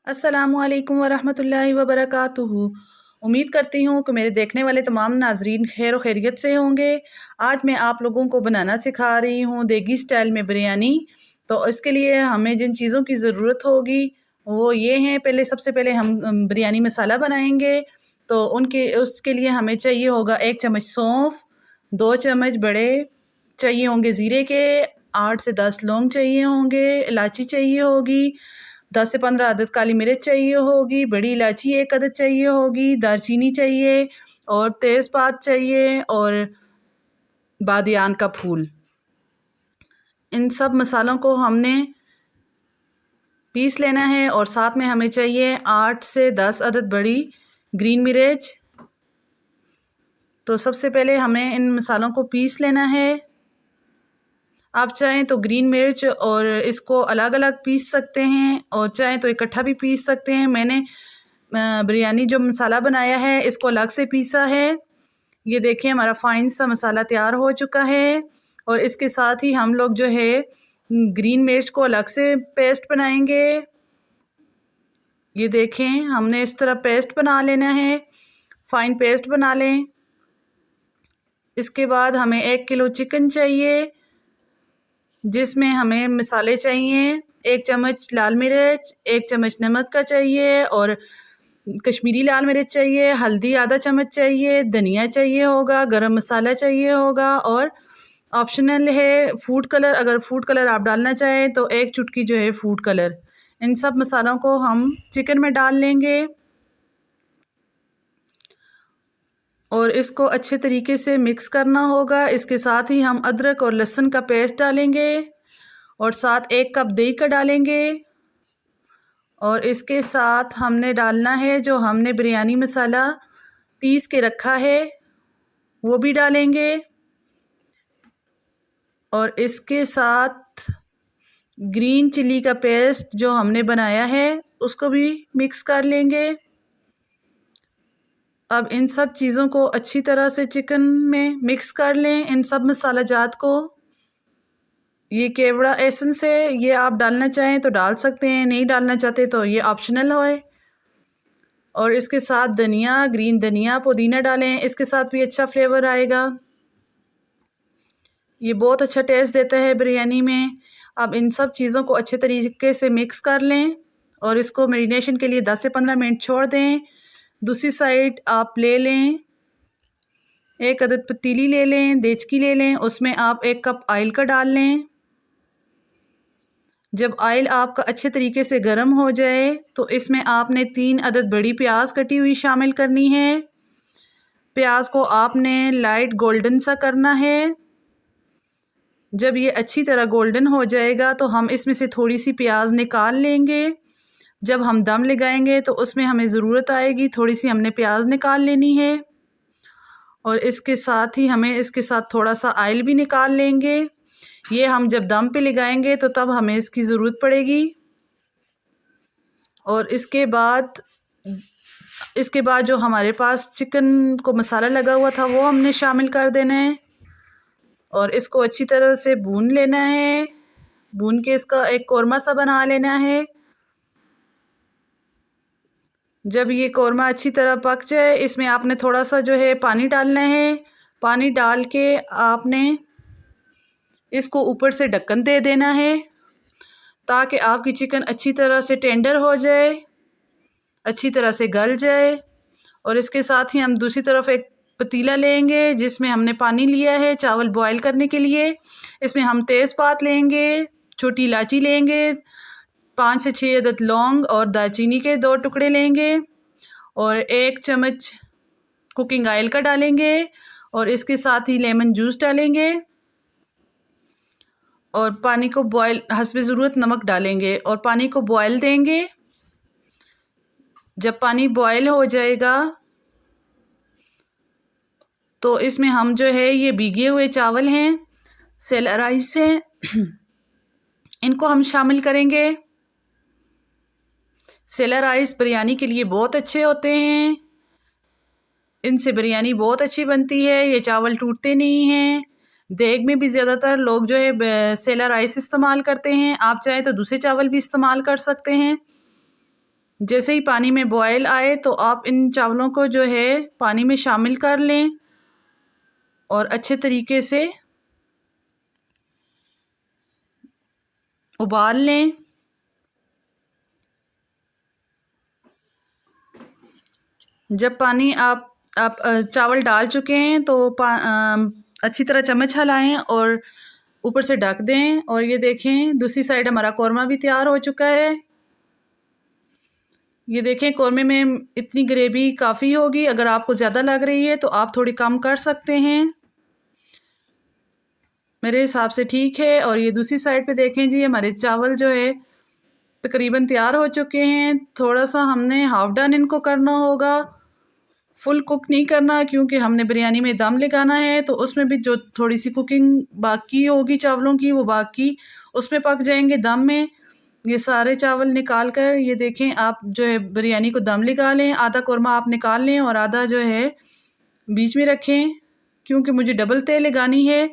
अस्सलामुअलैकुम वरहमतुल्लाहि वबरकातुहू। उम्मीद करती हूँ कि मेरे देखने वाले तमाम नाजरीन खैर खैरियत से होंगे। आज मैं आप लोगों को बनाना सिखा रही हूँ देगी स्टाइल में बिरयानी। तो इसके लिए हमें जिन चीज़ों की ज़रूरत होगी वो ये हैं। सबसे पहले हम बिरयानी मसाला बनाएंगे। तो उसके लिए हमें चाहिए होगा 1 चम्मच सौंफ, 2 चम्मच बड़े चाहिए होंगे ज़ीरे के, 8 से 10 लौंग चाहिए होंगे, इलायची चाहिए होगी, 10 से 15 अदद काली मिर्च चाहिए होगी, बड़ी इलायची 1 अदद चाहिए होगी, दालचीनी चाहिए और तेज़पात चाहिए और बादियान का फूल। इन सब मसालों को हमने पीस लेना है और साथ में हमें चाहिए 8 से 10 अदद बड़ी ग्रीन मिर्च। तो सबसे पहले हमें इन मसालों को पीस लेना है। आप चाहें तो ग्रीन मिर्च और इसको अलग अलग पीस सकते हैं और चाहें तो इकट्ठा भी पीस सकते हैं। मैंने बिरयानी जो मसाला बनाया है इसको अलग से पीसा है। ये देखिए हमारा फाइन सा मसाला तैयार हो चुका है। और इसके साथ ही हम लोग जो है ग्रीन मिर्च को अलग से पेस्ट बनाएंगे। ये देखें हमने इस तरह पेस्ट बना लेना है, फाइन पेस्ट बना लें। इसके बाद हमें 1 किलो चिकन चाहिए जिसमें हमें मसाले चाहिए 1 चम्मच लाल मिर्च, 1 चम्मच नमक का चाहिए और कश्मीरी लाल मिर्च चाहिए, हल्दी आधा चम्मच चाहिए, धनिया चाहिए होगा, गरम मसाला चाहिए होगा और ऑप्शनल है फूड कलर। अगर फूड कलर आप डालना चाहें तो 1 चुटकी जो है फूड कलर। इन सब मसालों को हम चिकन में डाल लेंगे और इसको अच्छे तरीके से मिक्स करना होगा। इसके साथ ही हम अदरक और लहसुन का पेस्ट डालेंगे और साथ 1 कप दही का डालेंगे और इसके साथ हमने डालना है जो हमने बिरयानी मसाला पीस के रखा है वो भी डालेंगे और इसके साथ ग्रीन चिली का पेस्ट जो हमने बनाया है उसको भी मिक्स कर लेंगे। अब इन सब चीज़ों को अच्छी तरह से चिकन में मिक्स कर लें, इन सब मसाला जात को। ये केवड़ा एसेंस है, ये आप डालना चाहें तो डाल सकते हैं, नहीं डालना चाहते तो ये ऑप्शनल है। और इसके साथ धनिया, ग्रीन धनिया, पुदीना डालें, इसके साथ भी अच्छा फ्लेवर आएगा। ये बहुत अच्छा टेस्ट देता है बिरयानी में। अब इन सब चीज़ों को अच्छे तरीके से मिक्स कर लें और इसको मैरिनेशन के लिए 10 से 15 मिनट छोड़ दें। दूसरी साइड आप ले लें 1 अदद पतीली ले लें, देचकी ले लें, उसमें आप 1 कप ऑयल का डाल लें। जब ऑयल आपका अच्छे तरीके से गर्म हो जाए तो इसमें आपने 3 अदद बड़ी प्याज कटी हुई शामिल करनी है। प्याज को आपने लाइट गोल्डन सा करना है। जब ये अच्छी तरह गोल्डन हो जाएगा तो हम इसमें से थोड़ी सी प्याज निकाल लेंगे। जब हम दम लगाएंगे तो उसमें हमें ज़रूरत आएगी, थोड़ी सी हमने प्याज निकाल लेनी है और इसके साथ ही हमें इसके साथ थोड़ा सा ऑयल भी निकाल लेंगे। ये हम जब दम पे लगाएंगे तो तब हमें इसकी ज़रूरत पड़ेगी। और इसके बाद जो हमारे पास चिकन को मसाला लगा हुआ था वो हमने शामिल कर देना है और इसको अच्छी तरह से भून लेना है। भून के इसका एक कौरमा सा बना लेना है। जब ये कौरमा अच्छी तरह पक जाए इसमें आपने थोड़ा सा जो है पानी डालना है। पानी डाल के आपने इसको ऊपर से ढक्कन दे देना है ताकि आपकी चिकन अच्छी तरह से टेंडर हो जाए, अच्छी तरह से गल जाए। और इसके साथ ही हम दूसरी तरफ एक पतीला लेंगे जिसमें हमने पानी लिया है चावल बॉईल करने के लिए। इसमें हम तेज़पात लेंगे, छोटी इलायची लेंगे, 5 से 6 अदद लौंग और दालचीनी के 2 टुकड़े लेंगे और 1 चम्मच कुकिंग ऑयल का डालेंगे और इसके साथ ही लेमन जूस डालेंगे और पानी को बॉयल हस्बे ज़रूरत नमक डालेंगे और पानी को बॉयल देंगे। जब पानी बॉयल हो जाएगा तो इसमें हम जो है ये भीगे हुए चावल हैं, सेला राइस हैं, इनको हम शामिल करेंगे। सेला राइस बिरयानी के लिए बहुत अच्छे होते हैं, इनसे बिरयानी बहुत अच्छी बनती है। ये चावल टूटते नहीं हैं। देग में भी ज़्यादातर लोग जो है सेला राइस इस्तेमाल करते हैं। आप चाहें तो दूसरे चावल भी इस्तेमाल कर सकते हैं। जैसे ही पानी में बॉयल आए तो आप इन चावलों को जो है पानी में शामिल कर लें और अच्छे तरीके से उबाल लें। जब पानी आप चावल डाल चुके हैं तो अच्छी तरह चम्मच हिलाएं और ऊपर से ढक दें। और ये देखें दूसरी साइड हमारा कौरमा भी तैयार हो चुका है। ये देखें कौरमे में इतनी ग्रेवी काफ़ी होगी, अगर आपको ज़्यादा लग रही है तो आप थोड़ी कम कर सकते हैं, मेरे हिसाब से ठीक है। और ये दूसरी साइड पे देखें जी हमारे चावल जो है तकरीबन तैयार हो चुके हैं। थोड़ा सा हमने हाफ डन इनको करना होगा, फुल कुक नहीं करना, क्योंकि हमने बिरयानी में दम लगाना है तो उसमें भी जो थोड़ी सी कुकिंग बाकी होगी चावलों की वो बाकी उसमें पक जाएंगे दम में। ये सारे चावल निकाल कर ये देखें आप जो है बिरयानी को दम लगा लें। आधा कौरमा आप निकाल लें और आधा जो है बीच में रखें, क्योंकि मुझे डबल तेल लगानी है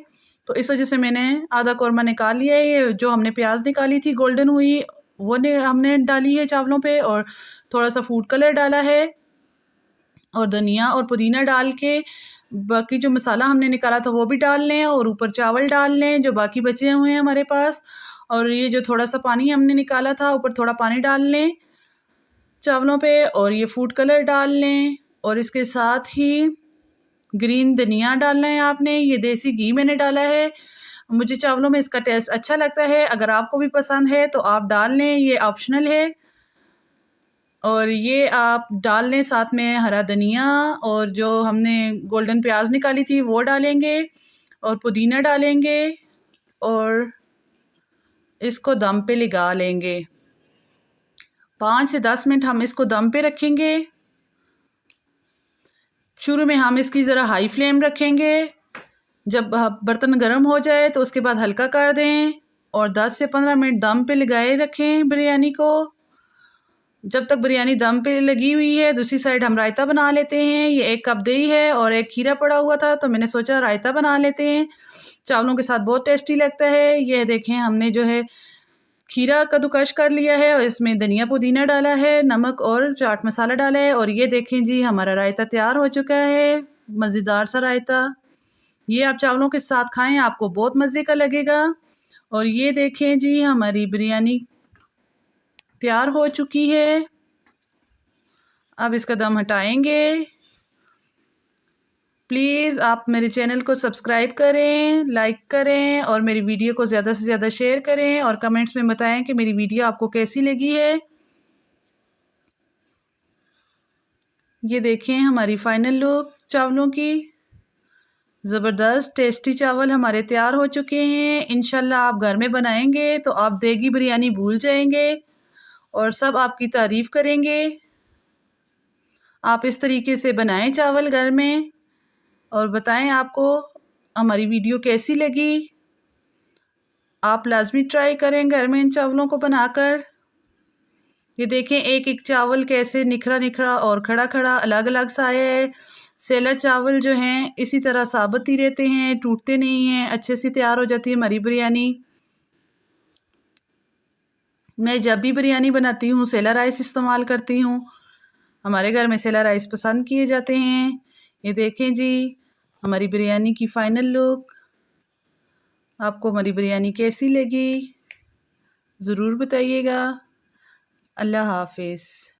तो इस वजह से मैंने आधा कौरमा निकाल लिया है। ये जो हमने प्याज निकाली थी गोल्डन हुई वो हमने डाली है चावलों पे, और थोड़ा सा फूड कलर डाला है और धनिया और पुदीना डाल के बाकी जो मसाला हमने निकाला था वो भी डाल लें और ऊपर चावल डाल लें जो बाकी बचे हुए हैं हमारे पास। और ये जो थोड़ा सा पानी हमने निकाला था ऊपर थोड़ा पानी डाल लें चावलों पे, और ये फूड कलर डाल लें और इसके साथ ही ग्रीन धनिया डालना है आपने। ये देसी घी मैंने डाला है, मुझे चावलों में इसका टेस्ट अच्छा लगता है, अगर आपको भी पसंद है तो आप डाल लें, ये ऑप्शनल है। और ये आप डाल लें साथ में हरा धनिया और जो हमने गोल्डन प्याज निकाली थी वो डालेंगे और पुदीना डालेंगे और इसको दम पे लगा लेंगे। 5 से 10 मिनट हम इसको दम पे रखेंगे। शुरू में हम इसकी ज़रा हाई फ्लेम रखेंगे, जब बर्तन गर्म हो जाए तो उसके बाद हल्का कर दें और 10 से 15 मिनट दम पे लगाए रखें बिरयानी को। जब तक बिरयानी दम पे लगी हुई है दूसरी साइड हम रायता बना लेते हैं। ये 1 कप दही है और 1 खीरा पड़ा हुआ था तो मैंने सोचा रायता बना लेते हैं, चावलों के साथ बहुत टेस्टी लगता है। ये देखें हमने जो है खीरा कद्दूकश कर लिया है और इसमें धनिया पुदीना डाला है, नमक और चाट मसाला डाला है। और ये देखें जी हमारा रायता तैयार हो चुका है, मज़ेदार सा रायता। ये आप चावलों के साथ खाएं आपको बहुत मज़े का लगेगा। और ये देखें जी हमारी बिरयानी तैयार हो चुकी है। अब इसका दम हटाएंगे। प्लीज़ आप मेरे चैनल को सब्सक्राइब करें, लाइक करें और मेरी वीडियो को ज़्यादा से ज़्यादा शेयर करें और कमेंट्स में बताएं कि मेरी वीडियो आपको कैसी लगी है। ये देखें हमारी फाइनल लुक चावलों की, ज़बरदस्त टेस्टी चावल हमारे तैयार हो चुके हैं। इंशाल्लाह आप घर में बनाएंगे तो आप देगी बिरयानी भूल जाएंगे और सब आपकी तारीफ़ करेंगे। आप इस तरीके से बनाएं चावल घर में और बताएं आपको हमारी वीडियो कैसी लगी। आप लाजमी ट्राई करें घर में इन चावलों को बनाकर। ये देखें एक एक चावल कैसे निखरा निखरा और खड़ा खड़ा अलग अलग सा आया है। सेला चावल जो हैं इसी तरह साबुत ही रहते हैं, टूटते नहीं हैं, अच्छे से तैयार हो जाती है हमारी बिरयानी। मैं जब भी बिरयानी बनाती हूँ सेला राइस इस्तेमाल करती हूँ, हमारे घर में सेला राइस पसंद किए जाते हैं। ये देखें जी हमारी बिरयानी की फ़ाइनल लुक। आपको हमारी बिरयानी कैसी लगी ज़रूर बताइएगा। अल्लाह हाफ़िज़।